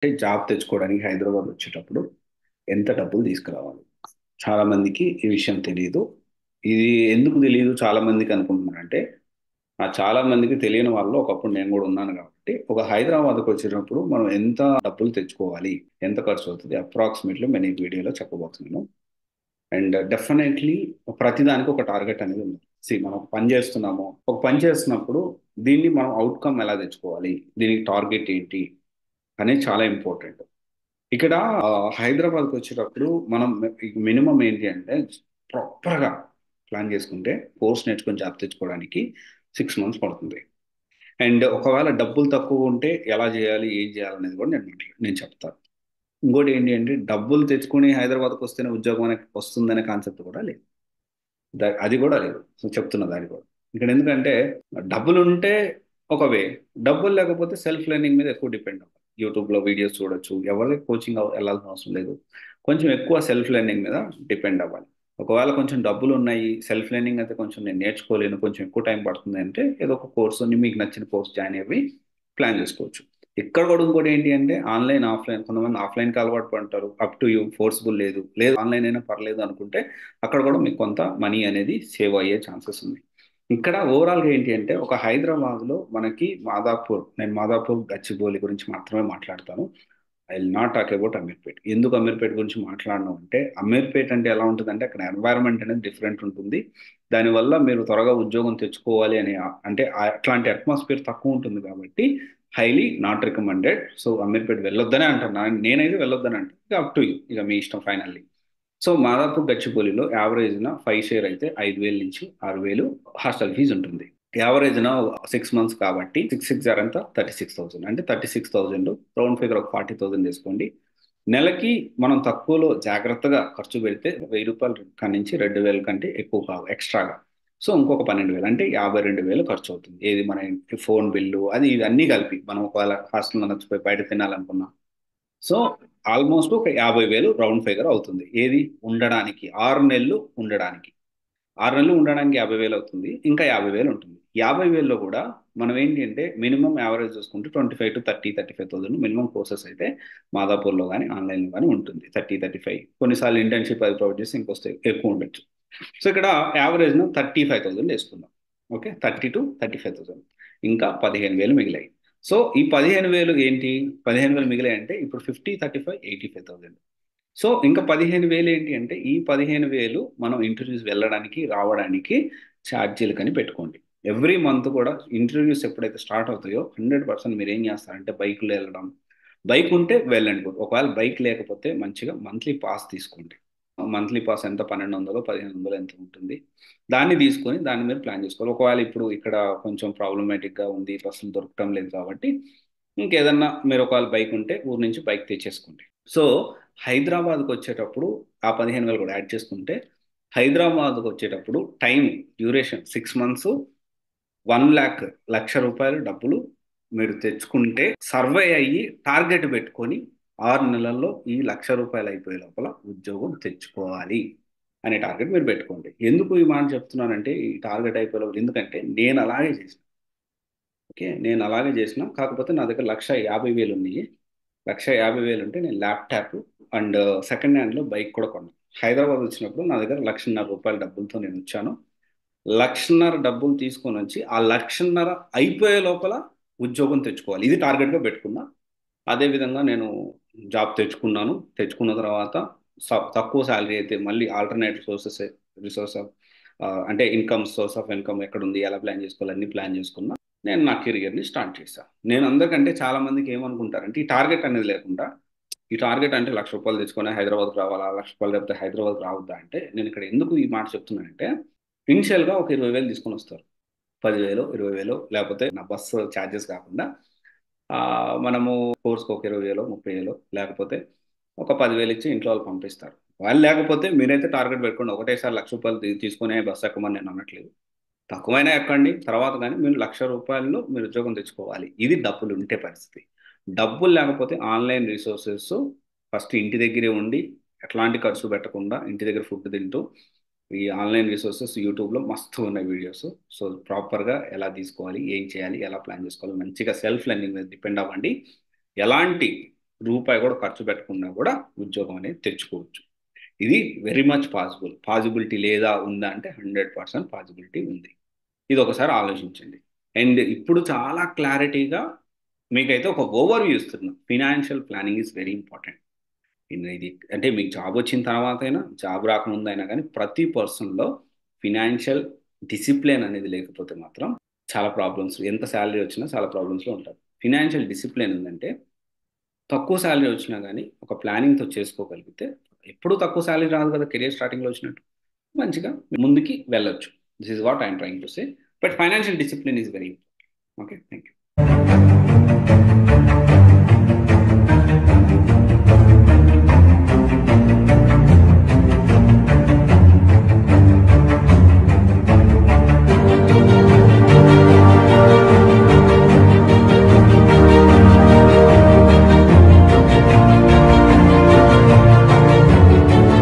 అంటే జాబ్ తెచ్చుకోవడానికి హైదరాబాద్ వచ్చేటప్పుడు ఎంత డబ్బులు తీసుకురావాలి? చాలా మందికి ఈ విషయం తెలియదు. ఇది ఎందుకు తెలియదు చాలా మందికి అనుకుంటున్నారంటే, ఆ చాలా మందికి తెలియని వాళ్ళు ఒకప్పుడు నేను కూడా ఉన్నాను కాబట్టి, ఒక హైదరాబాద్కి వచ్చినప్పుడు మనం ఎంత డబ్బులు తెచ్చుకోవాలి, ఎంత ఖర్చు అవుతుంది అప్రాక్సిమేట్లీ నేను ఈ వీడియోలో చెప్పబోతున్నాను. అండ్ డెఫినెట్లీ ప్రతిదానికి ఒక టార్గెట్ అనేది ఉంది. మనం ఒక పని చేస్తున్నాము, ఒక పని చేస్తున్నప్పుడు దీన్ని మనం అవుట్కమ్ ఎలా తెచ్చుకోవాలి, దీనికి టార్గెట్ ఏంటి అనేది చాలా ఇంపార్టెంట్. ఇక్కడ హైదరాబాద్కి వచ్చేటప్పుడు మనం మినిమం ఏంటి అంటే ప్రాపర్గా ప్లాన్ చేసుకుంటే కోర్స్ నేర్చుకొని జాబ్ తెచ్చుకోవడానికి 6 మంత్స్ పడుతుంది. అండ్ ఒకవేళ డబ్బులు తక్కువ ఉంటే ఎలా చేయాలి, ఏం చేయాలి అనేది కూడా నేను చెప్తాను. ఇంకోటి ఏంటి అంటే డబ్బులు తెచ్చుకొని హైదరాబాద్కి వస్తేనే ఉద్యోగం అనేది వస్తుందనే కాన్సెప్ట్ కూడా లేదు. అది కూడా లేదు. సో చెప్తున్నా దాని కూడా. ఇక్కడ ఎందుకంటే డబ్బులు ఉంటే ఒక వే, డబ్బులు లేకపోతే సెల్ఫ్ లెర్నింగ్ మీద ఎక్కువ డిపెండ్ అవ్వాలి. యూట్యూబ్లో వీడియోస్ చూడొచ్చు, ఎవరికి కోచింగ్ వెళ్ళాల్సిన అవసరం లేదు. కొంచెం ఎక్కువ సెల్ఫ్ లెర్నింగ్ మీద డిపెండ్ అవ్వాలి. ఒకవేళ కొంచెం డబ్బులు ఉన్నాయి, సెల్ఫ్ లెర్నింగ్ అయితే కొంచెం నేను నేర్చుకోలేను, కొంచెం ఎక్కువ టైం పడుతుంది అంటే ఏదో ఒక కోర్సు మీకు నచ్చిన కోర్స్ జాయిన్ అయ్యి ప్లాన్ చేసుకోవచ్చు. ఇక్కడ కూడా ఇంకోటి ఏంటి అంటే ఆన్లైన్ ఆఫ్లైన్, కొంతమంది ఆఫ్లైన్కి అలవాటు పడతారు. అప్ టు యూ, ఫోర్స్బుల్ లేదు లేదు ఆన్లైన్ అయినా పర్లేదు అనుకుంటే అక్కడ కూడా మీకు కొంత మనీ అనేది సేవ్ అయ్యే ఛాన్సెస్ ఉంది. ఇక్కడ ఓవరాల్గా ఏంటి అంటే ఒక హైదరాబాద్లో మనకి మాదాపూర్, నేను మాదాపూర్ గచ్చిబౌలి గురించి మాత్రమే మాట్లాడతాను. I will not talk about Ameerpet. ఎందుకు అమీర్పేట్ గురించి మాట్లాడడం అంటే అమీర్పేట్ అంటే ఎలా ఉంటుందంటే అక్కడ ఎన్వైరన్మెంట్ అనేది డిఫరెంట్ ఉంటుంది. దానివల్ల మీరు త్వరగా ఉద్యోగం తెచ్చుకోవాలి అని అంటే అట్లాంటి అట్మాస్ఫియర్ తక్కువ ఉంటుంది కాబట్టి highly not recommended. So Ameerpet వెళ్ళొద్దనే అంటాను. నేనైతే వెళ్ళొద్దని అంటే ఇక అప్ టు యూ, ఇక మీ ఇష్టం ఫైనల్లీ. సో మాదాపూర్ గచ్చిబౌలిలో యావరేజ్న 5 షేర్ అయితే 5,000 నుంచి 6,000 హాస్టల్ ఫీజు ఉంటుంది. యావరేజ్న 6 మంత్స్ కాబట్టి 6 6 అంతా 36,000, అంటే 36,000 రౌండ్ ఫిగర్ ఒక 40,000 తీసుకోండి. నెలకి మనం తక్కువలో జాగ్రత్తగా ఖర్చు పెడితే రూ. 1,000 కాడి నుంచి 2,000 కంటే ఎక్కువ కావు ఎక్స్ట్రాగా. సో ఇంకొక 12,000 అంటే 52,000 ఖర్చు అవుతుంది. ఏది మన ఫోన్ బిల్లు అది ఇది అన్నీ కలిపి మనం ఒకవేళ హాస్టల్లో నచ్చిపోయి బయట తినాలనుకున్నా. సో ఆల్మోస్ట్ ఒక 50,000 రౌండ్ ఫిగర్ అవుతుంది. ఏది ఉండడానికి 6 నెలలు ఉండడానికి. 6 నెలలు ఉండడానికి 50,000 అవుతుంది. ఇంకా 50,000 ఉంటుంది. 50,000లో కూడా మనం ఏంటి అంటే మినిమం యావరేజ్ చూసుకుంటే 25 to 30, 35,000 మినిమం కోర్సెస్ అయితే మాదాపూర్లో కానీ ఆన్లైన్లో కానీ ఉంటుంది. 30, 35 కొన్నిసార్లు ఇంటర్న్షిప్ అది ప్రొవైడ్ చేసి ఇంకొస్తే ఎక్కువ ఉండొచ్చు. సో ఇక్కడ యావరేజ్ను 35,000 వేసుకుందాం. ఓకే, 30 to 35,000 ఇంకా 15,000 మిగిలాయి. సో ఈ 15,000 ఏంటి, 15,000 మిగిలాయి అంటే ఇప్పుడు 50, 35, 85,000. సో ఇంకా 15,000 ఏంటి అంటే ఈ 15,000 మనం ఇంటర్వ్యూస్ వెళ్ళడానికి రావడానికి ఛార్జీలు కని పెట్టుకోండి. ఎవ్రీ మంత్ కూడా ఇంటర్వ్యూస్ ఎప్పుడైతే స్టార్ట్ అవుతాయో 100% మీరు ఏం చేస్తారంటే బైక్లో వెళ్ళడం. బైక్ ఉంటే వెళ్ళండి. ఒకవేళ బైక్ లేకపోతే మంచిగా మంత్లీ పాస్ తీసుకోండి. మంత్లీ పాస్ ఎంత 1,200 1,500 ఎంత ఉంటుంది, దాన్ని తీసుకొని దాన్ని మీరు ప్లాన్ చేసుకోవాలి. ఒకవేళ ఇప్పుడు ఇక్కడ కొంచెం ప్రాబ్లమేటిక్గా ఉంది, బస్సులు దొరకటం లేదు కాబట్టి ఇంకేదన్నా మీరు ఒకవేళ బైక్ ఉంటే ఊరు నుంచి బైక్ తెచ్చేసుకోండి. సో హైదరాబాద్కి వచ్చేటప్పుడు ఆ 15,000 కూడా యాడ్ చేసుకుంటే హైదరాబాద్కి వచ్చేటప్పుడు టైం డ్యూరేషన్ 6 మంత్స్, 1,00,000 1,00,000 రూపాయలు డబ్బులు మీరు తెచ్చుకుంటే సర్వే అయ్యి టార్గెట్ పెట్టుకొని 6 నెలల్లో ఈ 1,00,000 రూపాయలు అయిపోయే లోపల ఉద్యోగం తెచ్చుకోవాలి అనే టార్గెట్ మీరు పెట్టుకోండి. ఎందుకు ఈ మాట చెప్తున్నానంటే ఈ టార్గెట్ అయిపోయే లోపల, ఎందుకంటే నేను అలాగే చేసిన. ఓకే, నేను అలాగే చేసిన. కాకపోతే నా దగ్గర 1,50,000 ఉన్నాయి. 1,50,000 ఉంటే నేను ల్యాప్టాప్ అండ్ సెకండ్ హ్యాండ్లో బైక్ కూడా కొన్నాను. హైదరాబాద్ వచ్చినప్పుడు నా దగ్గర 1,50,000 డబ్బులతో నేను వచ్చాను. 1,50,000 డబ్బులు తీసుకొని వచ్చి ఆ 1,50,000 అయిపోయే లోపల ఉద్యోగం తెచ్చుకోవాలి, ఇది టార్గెట్గా పెట్టుకున్నా. అదే విధంగా నేను జాబ్ తెచ్చుకున్నాను. తెచ్చుకున్న తర్వాత తక్కువ శాలరీ అయితే మళ్ళీ ఆల్టర్నేట్ సోర్సెస్, రిసోర్స్ ఆఫ్ అంటే ఇన్కమ్, సోర్స్ ఆఫ్ ఇన్కమ్ ఎక్కడ ఉంది, ఎలా ప్లాన్ చేసుకోవాలి అన్ని ప్లాన్ చేసుకున్నా. నేను నా కెరియర్ని స్టార్ట్ చేశాను. నేను అందరికంటే చాలా మందికి ఏమనుకుంటారంటే ఈ టార్గెట్ అనేది లేకుండా, ఈ టార్గెట్ అంటే 1,00,000 తెచ్చుకొని హైదరాబాద్కి రావాలా, 1,00,000 లేకపోతే హైదరాబాద్కి రావద్దా అంటే, నేను ఇక్కడ ఎందుకు ఈ మాట చెప్తున్నానంటే ఇనిషియల్గా ఒక 20,000 తీసుకొని వస్తారు. 10,000 20,000 లేకపోతే నా బస్సు ఛార్జెస్ కాకుండా మనము కోర్స్కి ఒక 20,000 30,000 లేకపోతే ఒక 10,000 ఇచ్చి ఇంట్లో వాళ్ళు పంపిస్తారు. వాళ్ళు లేకపోతే మీరైతే టార్గెట్ పెట్టుకోండి. ఒకటేసారి 1,00,000 తీసుకొని బస్సు ఎక్కమని నేను అనట్లేదు. తక్కువైనా ఎక్కండి, తర్వాత కానీ మీరు 1,00,000 రూపాయల్లో మీరు ఉద్యోగం తెచ్చుకోవాలి. ఇది డబ్బులు ఉంటే పరిస్థితి. డబ్బులు లేకపోతే ఆన్లైన్ రిసోర్సెస్ ఫస్ట్ ఇంటి దగ్గరే ఉండి ఎట్లాంటి ఖర్చు పెట్టకుండా ఇంటి దగ్గర ఫుడ్ తింటూ ఈ ఆన్లైన్ రిసోర్సెస్ యూట్యూబ్లో మస్తు ఉన్నాయి వీడియోస్. సో ప్రాపర్గా ఎలా తీసుకోవాలి, ఏం చేయాలి, ఎలా ప్లాన్ చేసుకోవాలి మంచిగా సెల్ఫ్ లెర్నింగ్ మీద డిపెండ్ అవ్వండి. ఎలాంటి రూపాయి కూడా ఖర్చు పెట్టకుండా కూడా ఉద్యోగం అనేది తెచ్చుకోవచ్చు. ఇది వెరీ మచ్ పాసిబుల్. పాసిబిలిటీ లేదా ఉందా అంటే 100% పాసిబిలిటీ ఉంది. ఇది ఒకసారి ఆలోచించండి. అండ్ ఇప్పుడు చాలా క్లారిటీగా మీకైతే ఒక ఓవర్‌వ్యూ ఇస్తున్నా. Financial planning is very important. ఇది అంటే మీకు జాబ్ వచ్చిన తర్వాత అయినా, జాబ్ రాకముందైనా కానీ ప్రతి పర్సన్‌లో ఫినాన్షియల్ డిసిప్లిన్ అనేది లేకపోతే మాత్రం చాలా ప్రాబ్లమ్స్, ఎంత సాలరీ వచ్చినా చాలా ప్రాబ్లమ్స్‌లో ఉంటారు. ఫినాన్షియల్ డిసిప్లిన్ ఉందంటే తక్కువ సాలరీ వచ్చినా గానీ ఒక ప్లానింగ్‌తో చేసుకోగలిగితే ఎప్పుడూ తక్కువ సాలరీ రాదు కదా! కెరియర్ స్టార్టింగ్‌లో వచ్చినట్టు. మంచిగా ముందుకి వెళ్ళొచ్చు. This is what I am trying to say. But financial discipline is very important. Okay. Thank you.